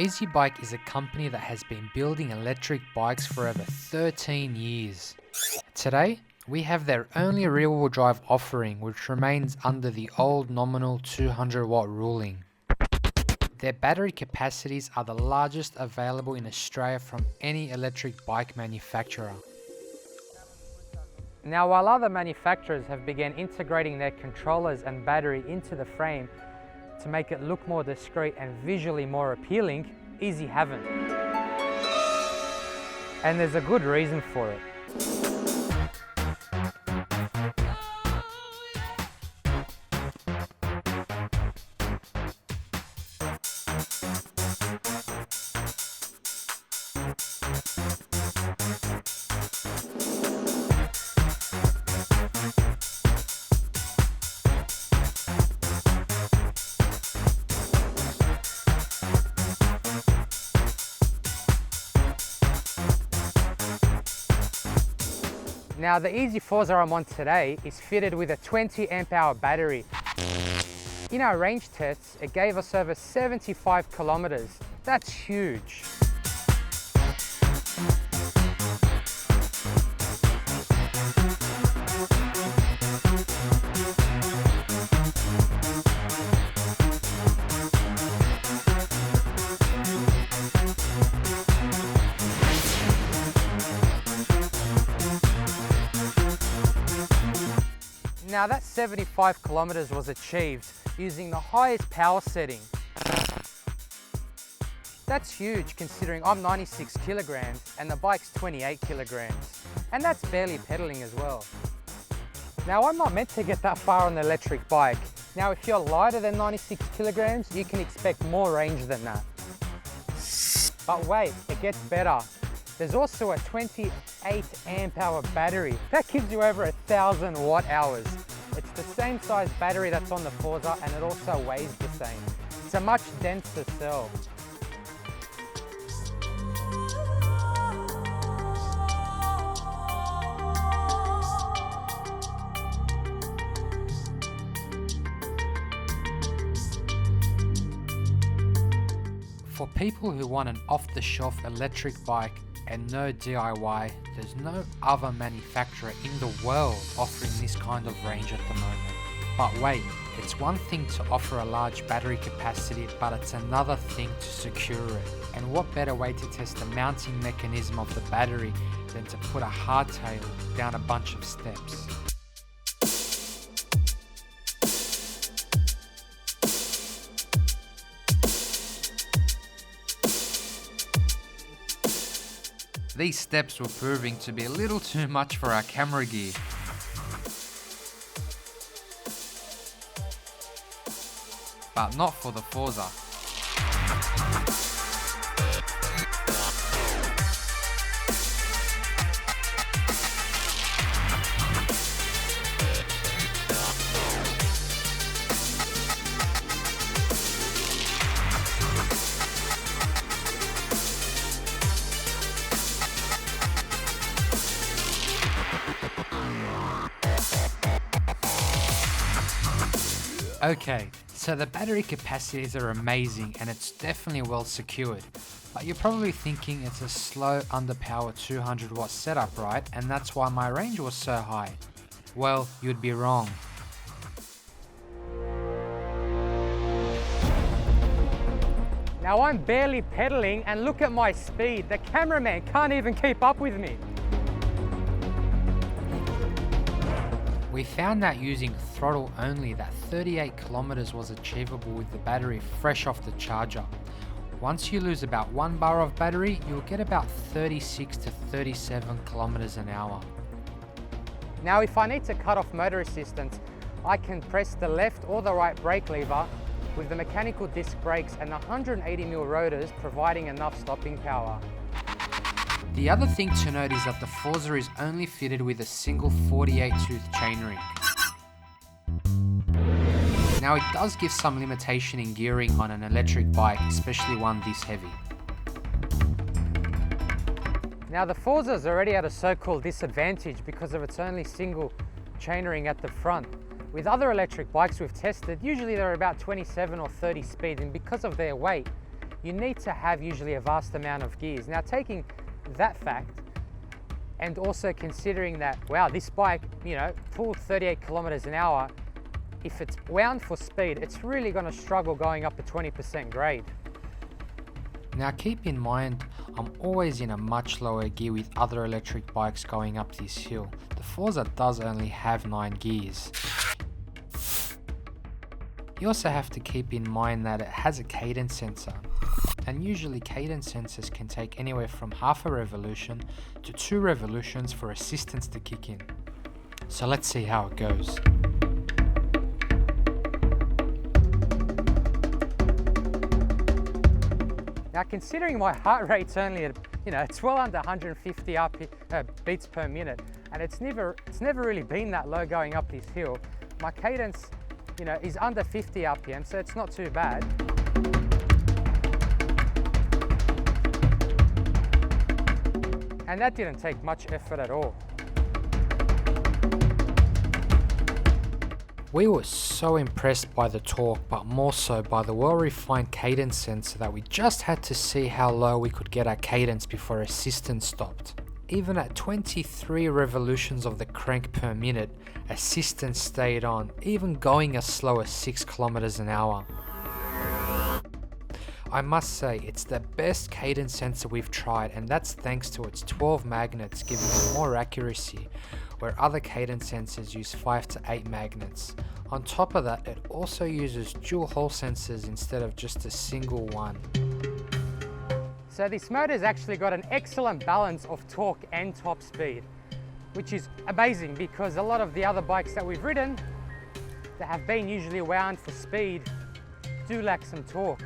eZee Bike is a company that has been building electric bikes for over 13 years. Today, we have their only rear-wheel drive offering, which remains under the old nominal 200 watt ruling. Their battery capacities are the largest available in Australia from any electric bike manufacturer. Now, while other manufacturers have begun integrating their controllers and battery into the frame to make it look more discreet and visually more appealing, eZee haven't. And there's a good reason for it. Now, the eZee Forza I'm on today is fitted with a 20 amp hour battery. In our range tests, it gave us over 75 kilometers. That's huge. Now that 75 kilometers was achieved using the highest power setting. That's huge considering I'm 96 kilograms and the bike's 28 kilograms. And that's barely pedaling as well. Now, I'm not meant to get that far on the electric bike. Now, if you're lighter than 96 kilograms, you can expect more range than that. But wait, it gets better. There's also a 28 amp hour battery. That gives you over 1,000 watt hours. It's the same size battery that's on the Forza and it also weighs the same. It's a much denser cell. For people who want an off-the-shelf electric bike and no DIY, there's no other manufacturer in the world offering this kind of range at the moment. But wait, it's one thing to offer a large battery capacity, but it's another thing to secure it. And what better way to test the mounting mechanism of the battery than to put a hardtail down a bunch of steps. These steps were proving to be a little too much for our camera gear. But not for the Forza. Okay, so the battery capacities are amazing and it's definitely well secured, but you're probably thinking it's a slow underpowered 200 watt setup, right? And that's why my range was so high. Well, you'd be wrong. Now I'm barely pedaling and look at my speed. The cameraman can't even keep up with me. We found that using throttle only that 38 kilometers was achievable with the battery fresh off the charger. Once you lose about 1 bar of battery, you'll get about 36 to 37 kilometers an hour. Now if I need to cut off motor assistance, I can press the left or the right brake lever with the mechanical disc brakes and the 180mm rotors providing enough stopping power. The other thing to note is that the Forza is only fitted with a single 48 tooth chainring. Now it does give some limitation in gearing on an electric bike, especially one this heavy. Now the Forza is already at a so-called disadvantage because of its only single chainring at the front. With other electric bikes we've tested, usually they're about 27 or 30 speeds, and because of their weight, you need to have usually a vast amount of gears. Now, taking that fact and also considering that, wow, this bike, you know, full 38 kilometers an hour, if it's wound for speed, it's really going to struggle going up a 20% grade. Now keep in mind, I'm always in a much lower gear with other electric bikes going up this hill. The Forza does only have 9 gears. You also have to keep in mind that it has a cadence sensor, and usually cadence sensors can take anywhere from half a revolution to 2 revolutions for assistance to kick in. So let's see how it goes. Now, considering my heart rate's only at, you know, it's well under 150 beats per minute, and it's never really been that low going up this hill. My cadence, you know, is under 50 RPM, so it's not too bad. And that didn't take much effort at all. We were so impressed by the torque, but more so by the well-refined cadence sensor that we just had to see how low we could get our cadence before assistance stopped. Even at 23 revolutions of the crank per minute, assistance stayed on, even going as slow as 6 kilometers an hour. I must say, it's the best cadence sensor we've tried, and that's thanks to its 12 magnets giving it more accuracy, where other cadence sensors use 5 to 8 magnets. On top of that, it also uses dual hall sensors instead of just a single one. So this motor's actually got an excellent balance of torque and top speed, which is amazing because a lot of the other bikes that we've ridden that have been usually wound for speed do lack some torque.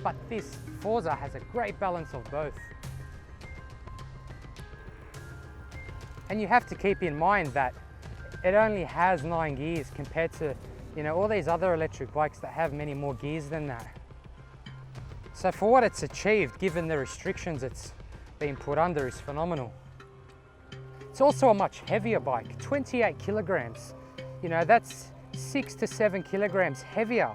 But this Forza has a great balance of both. And you have to keep in mind that it only has 9 gears compared to, you know, all these other electric bikes that have many more gears than that. So for what it's achieved, given the restrictions it's been put under, is phenomenal. It's also a much heavier bike, 28 kilograms. You know, that's 6 to 7 kilograms heavier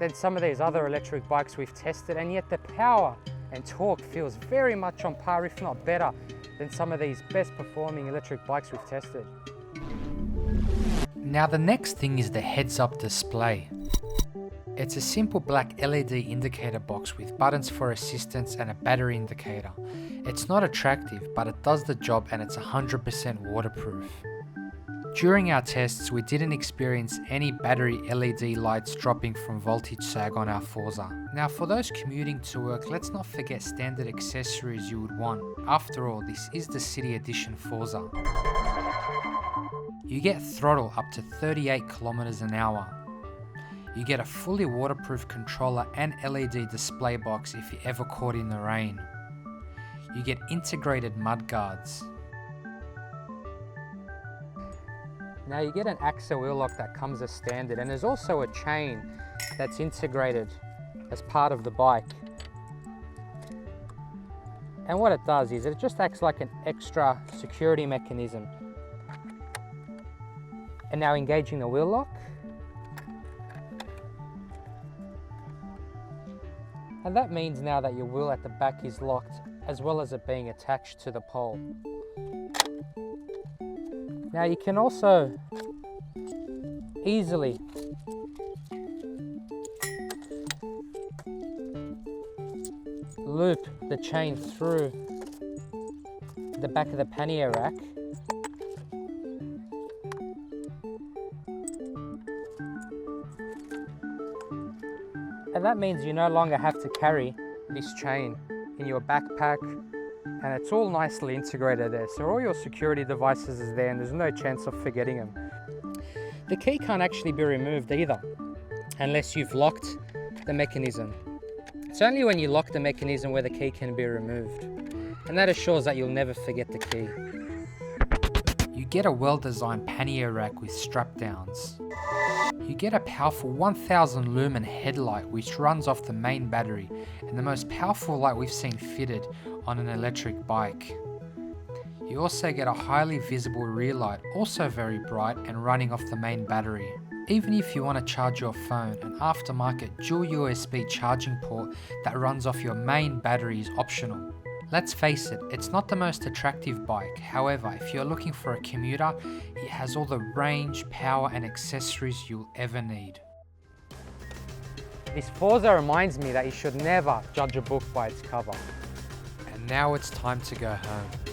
than some of these other electric bikes we've tested, and yet the power and torque feels very much on par, if not better, than some of these best performing electric bikes we've tested. Now the next thing is the heads-up display. It's a simple black LED indicator box with buttons for assistance and a battery indicator. It's not attractive, but it does the job, and it's 100% waterproof. During our tests, we didn't experience any battery LED lights dropping from voltage sag on our Forza. Now for those commuting to work, let's not forget standard accessories you would want. After all, this is the City Edition Forza. You get throttle up to 38 kilometers an hour. You get a fully waterproof controller and LED display box if you're ever caught in the rain. You get integrated mudguards. Now you get an AXA wheel lock that comes as standard, and there's also a chain that's integrated as part of the bike. And what it does is it just acts like an extra security mechanism. And now engaging the wheel lock. And that means now that your wheel at the back is locked, as well as it being attached to the pole. Now you can also easily loop the chain through the back of the pannier rack. And that means you no longer have to carry this chain in your backpack, and it's all nicely integrated there. So all your security devices is there, and there's no chance of forgetting them. The key can't actually be removed either, unless you've locked the mechanism. It's only when you lock the mechanism where the key can be removed, and that assures that you'll never forget the key. You get a well-designed pannier rack with strap downs. You get a powerful 1000 lumen headlight which runs off the main battery, and the most powerful light we've seen fitted on an electric bike. You also get a highly visible rear light, also very bright and running off the main battery. Even if you want to charge your phone, an aftermarket dual USB charging port that runs off your main battery is optional. Let's face it, it's not the most attractive bike. However, if you're looking for a commuter, it has all the range, power and accessories you'll ever need. This Forza reminds me that you should never judge a book by its cover. And now it's time to go home.